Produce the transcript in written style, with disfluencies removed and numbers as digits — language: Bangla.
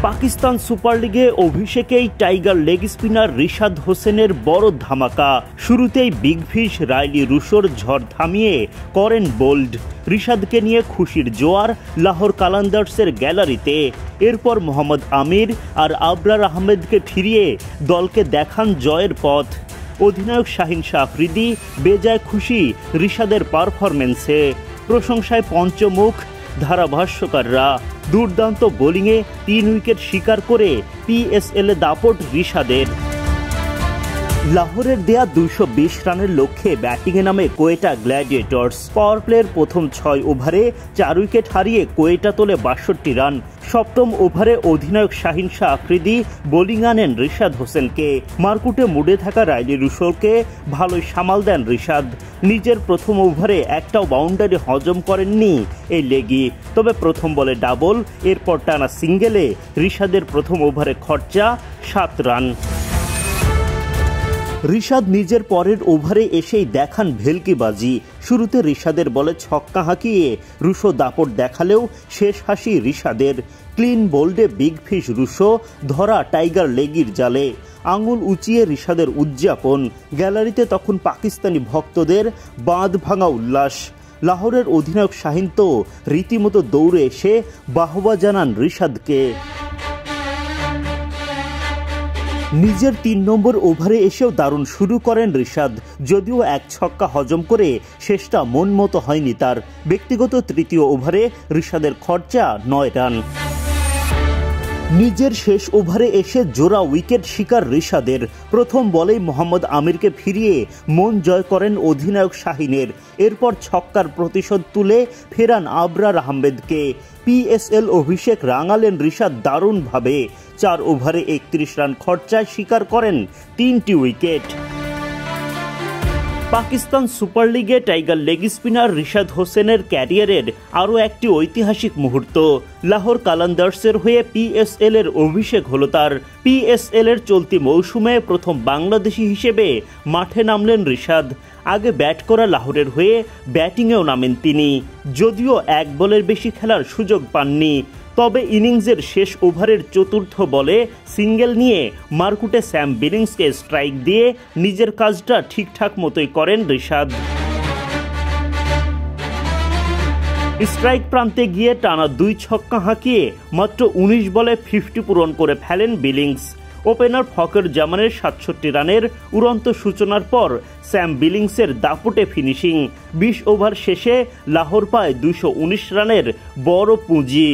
পাকিস্তান সুপার লিগে অভিষেকেই টাইগার লেগ স্পিনার রিশাদ হোসেনের বড় ধামাকা। শুরুতেই বিগ ফিশ রাইলি রুশোর ঝড় থামিয়ে করেন বোল্ড। রিশাদকে নিয়ে খুশির জোয়ার লাহোর কালান্দার্সের গ্যালারিতে। এরপর মোহাম্মদ আমির আর আবরার আহমেদকে ফিরিয়ে দলকে দেখান জয়ের পথ। অধিনায়ক শাহিন শাহ আফ্রিদি বেজায় খুশি রিশাদের পারফরম্যান্সে। প্রশংসায় পঞ্চমুখ ধারাভাষ্যকাররা। দুর্দান্ত বোলিংয়ে 3 উইকেট শিকার করে পিএসএলে দাপট রিশাদের। লাহোরের দেয়া 220 রানের লক্ষ্যে ব্যাটিংয়ে নামে কোয়েটা গ্ল্যাডিয়েটর্স। পাওয়ার প্লের প্রথম 6 ওভারে 4 উইকেট হারিয়ে কোয়েটা তোলে 62 রান। সপ্তম ওভারে অধিনায়ক শাহিন শাহ আফ্রিদি বোলিং আনেন রিশাদ হোসেনকে। মারকুটে মুডে থাকা রাইলি রুশোকে ভালোই সামাল দেন রিশাদ। নিজের প্রথম ওভারে একটাও বাউন্ডারি হজম করেননি এই লেগি। তবে প্রথম বলে ডাবল, এরপর টানা সিঙ্গেলে রিশাদের প্রথম ওভারে খরচা 7 রান। রিশাদ নিজের পরের ওভারে এসেই দেখান ভেলকিবাজি। শুরুতে রিশাদের বলে ছক্কা হাঁকিয়ে রুশো দাপট দেখালেও শেষ হাসি রিশাদের। ক্লিন বোল্ডে বিগ ফিশ রুশো ধরা টাইগার লেগির জালে। আঙুল উঁচিয়ে রিশাদের উদযাপন। গ্যালারিতে তখন পাকিস্তানি ভক্তদের বাঁধ ভাঙা উল্লাস। লাহোরের অধিনায়ক শাহিন তো রীতিমতো দৌড়ে এসে বাহবা জানান রিশাদকে। নিজের 3 নম্বর ওভারে এসেও দারুণ শুরু করেন রিশাদ। যদিও এক ছক্কা হজম করে শেষটা মন মতো হয়নি তার। ব্যক্তিগত তৃতীয় ওভারে রিশাদের খরচা 9 রান। নিজের শেষ ওভারে এসে জোড়া উইকেট শিকার রিশাদের। প্রথম বলেই মোহাম্মদ আমিরকে ফিরিয়ে মন জয় করেন অধিনায়ক শাহিনের। এরপর ছক্কার প্রতিশোধ তুলে ফেরান আবরার আহমেদকে। পিএসএল অভিষেক রাঙালেন রিশাদ দারুণভাবে। 4 ওভারে 31 রান খরচায় শিকার করেন 3টি উইকেট। পাকিস্তান সুপার লিগে টাইগার লেগ স্পিনার রিশাদ হোসেনের ক্যারিয়ারের আরও একটি ঐতিহাসিক মুহূর্ত। লাহোর কালান্দার্সের হয়ে পিএসএল এর অভিষেক হলো তার। পিএসএল এর চলতি মৌসুমে প্রথম বাংলাদেশি হিসেবে মাঠে নামলেন রিশাদ। আগে ব্যাট করা লাহোরের হয়ে ব্যাটিংয়েও নামেন তিনি, যদিও 1 বলের বেশি খেলার সুযোগ পাননি। তবে ইনিংসের শেষ ওভারের চতুর্থ বলে সিঙ্গেল নিয়ে মারকুটে স্যাম বিলিংসকে স্ট্রাইক দিয়ে নিজের কাজটা ঠিকঠাক মতোই করেন রিশাদ। স্ট্রাইক প্রান্তে গিয়ে টানা 2 ছক্কা হাঁকিয়ে মাত্র 19 বলে 50 পূরণ করে ফেলেন বিলিংস। ওপেনার ফখর জামানের 67 রানের উড়ন্ত সূচনার পর স্যাম বিলিংসের দাপটে ফিনিশিং। 20 ওভার শেষে লাহোর পায় 219 রানের বড় পুঁজি।